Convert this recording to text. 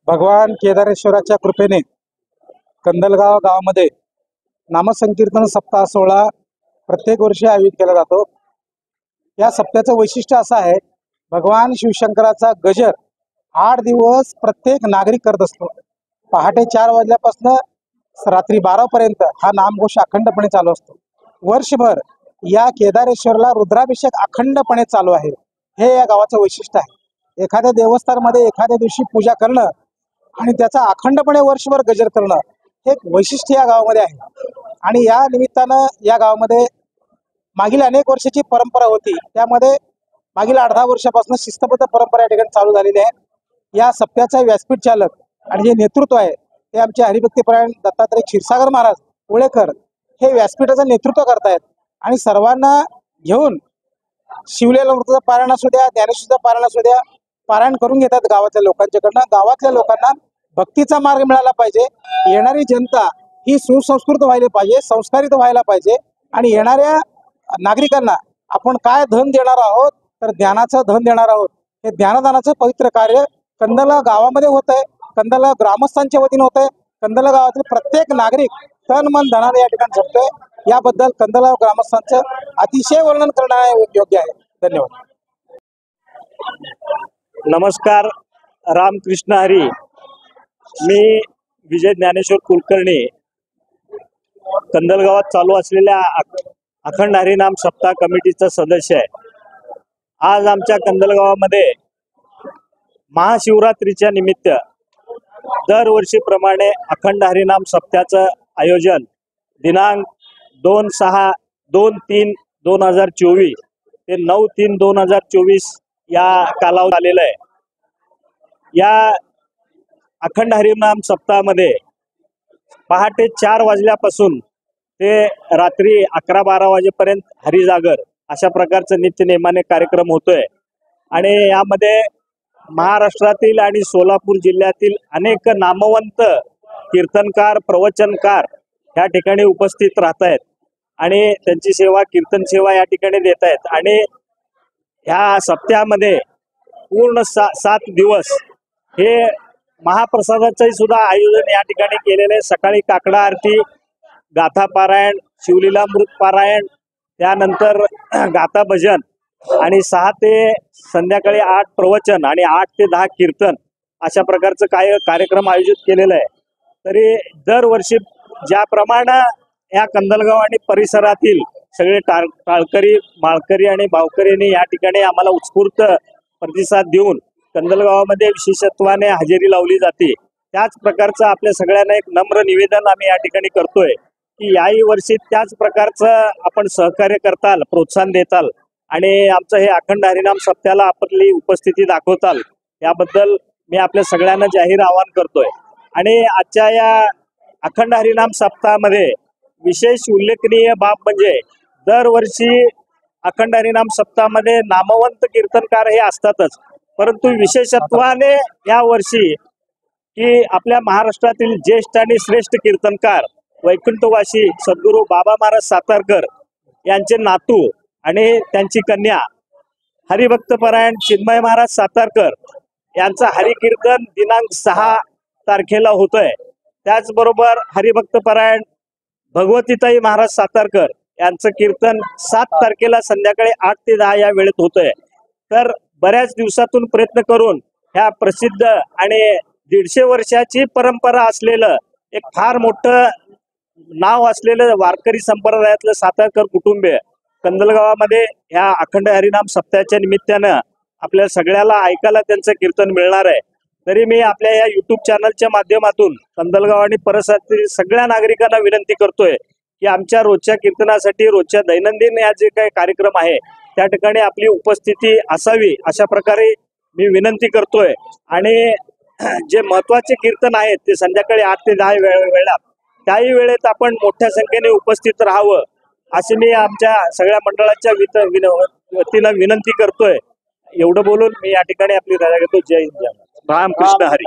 भगवान केदारेश्वराच्या कृपेने कंदलगाव गावामध्ये नामसंकीर्तन सप्ताह सोहळा प्रत्येक वर्षी आयोजित केला जातो। या सप्त्याचं वैशिष्ट्य असं आहे, भगवान शिवशंकराचा गजर 8 दिवस प्रत्येक नागरिक करत असतो। पहाटे 4 वाजल्यापासून रात्री 12 पर्यंत हा नामघोष अखंडपणे चालू असतो। वर्षभर या केदारेश्वरला रुद्राभिषेक अखंडपणे चालू आहे। हे या गावाचं वैशिष्ट्य आहे। एखाद्या देवस्थानामध्ये एखाद्या दिवशी पूजा करणं आणि त्याचा अखंडपणे वर्षभर गजर करणं हे एक वैशिष्ट्य या गावामध्ये आहे। आणि या निमित्तानं या गावामध्ये मागील अनेक वर्षाची परंपरा होती, त्यामध्ये मागील 8-10 वर्षापासून शिस्तबद्ध परंपरा या ठिकाणी चालू झालेली आहे। या सप्त्याचा व्यासपीठ चालक आणि जे नेतृत्व आहे ते आमचे हरिभक्तीपरायण दत्तात्रय क्षीरसागर महाराज उळेकर हे व्यासपीठाचं नेतृत्व करतायत। आणि सर्वांना घेऊन शिवलेलं अमृताचं पारायण असू द्या, ज्ञानेश्वरीचं पारायण असू द्या, पारायण करून घेतात गावातल्या लोकांच्याकडनं। गावातल्या लोकांना भक्तीचा मार्ग मिळाला पाहिजे, येणारी जनता ही सुसंस्कृत व्हायला पाहिजे, संस्कारित व्हायला पाहिजे। आणि येणाऱ्या नागरिकांना आपण काय धन देणार आहोत, तर ज्ञानाचं धन देणार आहोत। हे ज्ञानदानाचं पवित्र कार्य कंदलगाव गावामध्ये होत आहे, कंदलगाव ग्रामस्थांच्या वतीने होत आहे। कंदलगाव गावातील प्रत्येक नागरिक तन मन धनाने या ठिकाणी झटतोय। याबद्दल कंदलगाव ग्रामस्थांचं अतिशय वर्णन करणं योग्य आहे। धन्यवाद। नमस्कार, रामकृष्ण हरी। मी विजय ज्ञानेश्वर कुलकर्णी कंदलगावात चालू असलेल्या अखंड हरिनाम सप्ताह कमिटीचा सदस्य आहे। आज आमच्या कंदलगावामध्ये महाशिवरात्रीच्या निमित्त दरवर्षीप्रमाणे अखंड हरिनाम सप्त्याचं आयोजन दिनांक 2-3-2024 ते 9-3-2024 या कालावधीत आलेलं आहे। या अखंड हरिनाम सप्ताहामध्ये पहाटे 4 वाजल्यापासून ते रात्री 11-12 वाजेपर्यंत हरिजागर अशा प्रकारचं नित्यनेमाने कार्यक्रम होतोय। आणि यामध्ये महाराष्ट्रातील आणि सोलापूर जिल्ह्यातील अनेक नामवंत कीर्तनकार, प्रवचनकार या ठिकाणी उपस्थित राहत आहेत आणि त्यांची सेवा, कीर्तन सेवा या ठिकाणी देत आहेत। आणि ह्या सप्त्यामध्ये पूर्ण 7 दिवस हे महाप्रसादाचे सुद्धा आयोजन या ठिकाणी केलेले आहे। सकाळी काकडा आरती, गाथा पारायण, शिवलीलामृत पारायण, त्यानंतर गाथा भजन आणि 6 ते संध्याकाळी 8 प्रवचन आणि 8 ते 10 कीर्तन अशा प्रकारचं कार्यक्रम आयोजित केलेलं आहे। तरी दरवर्षी ज्याप्रमाणे या कंदलगाव आणि परिसरातील सगळे टाळकरी, माळकरी आणि भावकरींनी या ठिकाणी आम्हाला उत्स्फूर्त प्रतिसाद देऊन कंदलगावामध्ये विशेषत्वाने हजेरी लावली जाते, त्याच प्रकारचं आपल्या सगळ्यांना एक नम्र निवेदन आम्ही या ठिकाणी करतोय की याही वर्षी त्याच प्रकारचं आपण सहकार्य करताल, प्रोत्साहन देताल आणि आमचं हे अखंड हरिनाम सप्त्याला आपली उपस्थिती दाखवताल, याबद्दल मी आपल्या सगळ्यांना जाहीर आवाहन करतोय। आणि आजच्या या अखंड हरिनाम सप्ताहामध्ये विशेष उल्लेखनीय बाब म्हणजे दरवर्षी अखंड हरिनाम सप्ताहामध्ये नामवंत कीर्तनकार हे असतातच, परंतु विशेषत्वाने या वर्षी की आपल्या महाराष्ट्रातील ज्येष्ठ आणि श्रेष्ठ कीर्तनकार वैकुंठवासी सद्गुरू बाबा महाराज सातारकर यांचे नातू आणि त्यांची कन्या हरिभक्तपरायण चिन्मय महाराज सातारकर यांचं हरिकीर्तन दिनांक 6 तारखेला होतंय। त्याचबरोबर हरिभक्तपरायण भगवतीताई महाराज सातारकर यांचं कीर्तन 7 तारखेला संध्याकाळी 8 ते 10 या वेळेत होतंय। तर बऱ्याच दिवसातून प्रयत्न करून ह्या प्रसिद्ध आणि 150 वर्षाची परंपरा असलेलं एक फार मोठं नाव असलेलं वारकरी संप्रदायातलं सातारकर कुटुंबीय कंदलगावामध्ये ह्या अखंड हरिनाम सप्ताहाच्या निमित्तानं आपल्या सगळ्याला ऐकायला त्यांचं कीर्तन मिळणार आहे। तरी मी आपल्या या YouTube चॅनलच्या माध्यमातून कंदलगाव आणि परिसरातील सगळ्या नागरिकांना विनंती करतोय की आमच्या रोजच्या कीर्तनासाठी रोजच्या दैनंदिन या जे काही कार्यक्रम आहे त्या ठिकाणी आपली उपस्थिती असावी अशा प्रकारे मी विनंती करतोय। आणि जे महत्वाचे कीर्तन आहेत ते संध्याकाळी 8 ते 10 वेळात त्याही वेळेत आपण मोठ्या संख्येने उपस्थित राहावं असे मी आमच्या सगळ्या मंडळाच्या वतीनं विनंती करतोय। एवढं बोलून मी या ठिकाणी आपली रजा घेतो। जय हिंद, जय महाराष्ट्र। रामकृष्ण हरी।